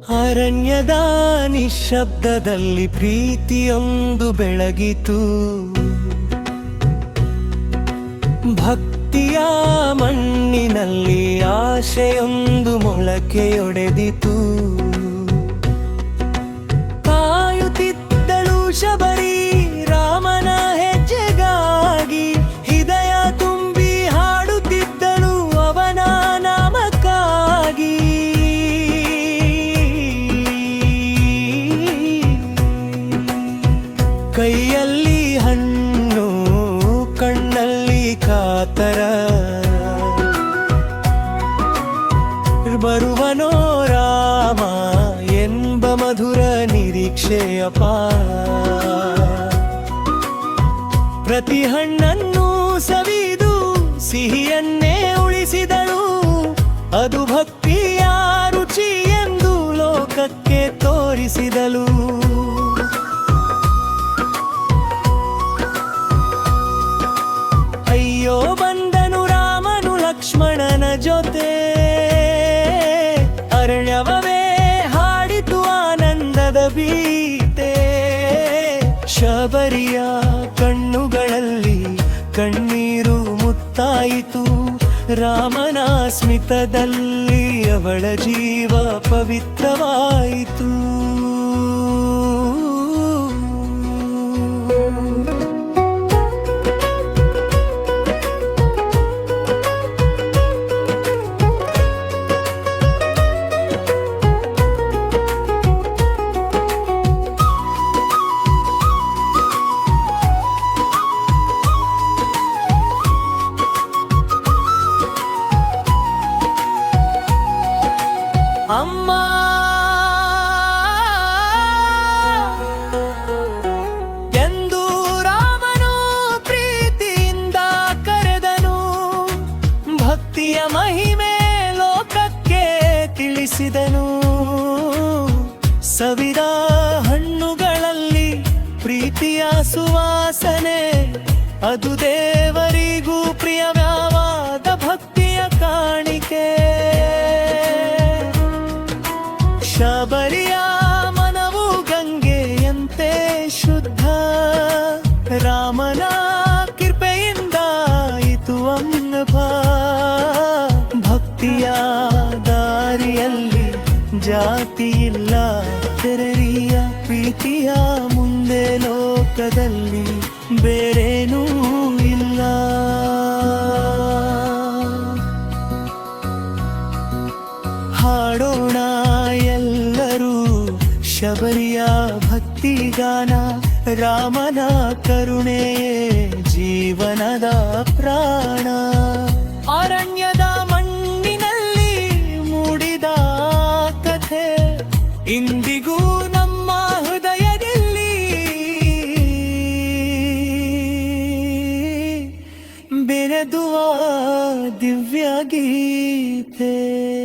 ಅರಣ್ಯದ ನಿಶಬ್ದದಲ್ಲಿ ಪ್ರೀತಿಯೊಂದು ಬೆಳಗಿತು. ಭಕ್ತಿಯ ಮಣ್ಣಿನಲ್ಲಿ ಆಶೆಯೊಂದು ಮೊಳಕೆಯೊಡೆದಿತು. ಕಾಯುತ್ತಿದ್ದಳು ಶಬರಿ ರಾಮನ ಹೆಜ್ಜೆಗಾಗಿ. ಹೃದಯ ತುಂಬಿ ಹಾಡುತ್ತಿದ್ದಳು ಅವನ ನಾಮಕ್ಕಾಗಿ. ಕೈಯಲ್ಲಿ ಹಣ್ಣು, ಕಣ್ಣಲ್ಲಿ ಕಾತರ. ಬರುವನೋ ರಾಮ ಎಂಬ ಮಧುರ ನಿರೀಕ್ಷೆಯ ಪ್ರತಿ ಹಣ್ಣನ್ನು ಸವಿದು ಸಿಹಿಯನ್ನೇ ಉಳಿಸಿದಳು. ಅದು ಭಕ್ತಿಯ ರುಚಿ ಎಂದು ಲೋಕಕ್ಕೆ ತೋರಿಸಿದಳು. ಅಯ್ಯೋ ಬಂದನು ರಾಮನು ಲಕ್ಷ್ಮಣನ ಜೊತೆ. ಅರಣ್ಯವೇ ಹಾಡಿತು ಆನಂದದ ಗೀತೆ. ಶಬರಿಯ ಕಣ್ಣುಗಳಲ್ಲಿ ಕಣ್ಣೀರು ಮುತ್ತಾಯಿತು. ರಾಮನ ಸ್ಮಿತದಲ್ಲಿ ಅವಳ ಜೀವ ಪವಿತ್ರವಾಯಿತು. ಅಮ್ಮ ಎಂದು ರಾಮನು ಪ್ರೀತಿಯಿಂದ ಕರೆದನು. ಭಕ್ತಿಯ ಮಹಿಮೆ ಲೋಕಕ್ಕೆ ತಿಳಿಸಿದನು. ಸವಿದ ಹಣ್ಣುಗಳಲ್ಲಿ ಪ್ರೀತಿಯ ಸುವಾಸನೆ. ಅದು ದೇವರಿಗೂ ಪ್ರಿಯವಾದ ಭಕ್ತಿಯ ಕಾಣಿಕೆ. ಶಬರಿಯ ಮನವು ಗಂಗೆಯಂತೆ ಶುದ್ಧ. ರಾಮನ ಕೃಪೆಯಿಂದ ಇತು ಅನುಭವ. ಭಕ್ತಿಯ ದಾರಿಯಲ್ಲಿ ಜಾತಿ ಇಲ್ಲ ತೆರೆಯ. ಪ್ರೀತಿಯ ಮುಂದೆ ಲೋಕದಲ್ಲಿ ಬೇರೇನೂ ಇಲ್ಲ. ಹಾಡೋಣ ಎಲ್ಲರೂ ಶಬರಿಯ ಭಕ್ತಿಗಾನ. ರಾಮನ ಕರುಣೆಯೇ ಜೀವನದ ಪ್ರಾಣ. ಅರಣ್ಯದ ಮಣ್ಣಿನಲ್ಲಿ ಮೂಡಿದ ಕಥೆ ಇಂದಿಗೂ ನಮ್ಮ ಹೃದಯದಲ್ಲಿ ಬೆರೆದುವ ದಿವ್ಯ ಗೀತೆ.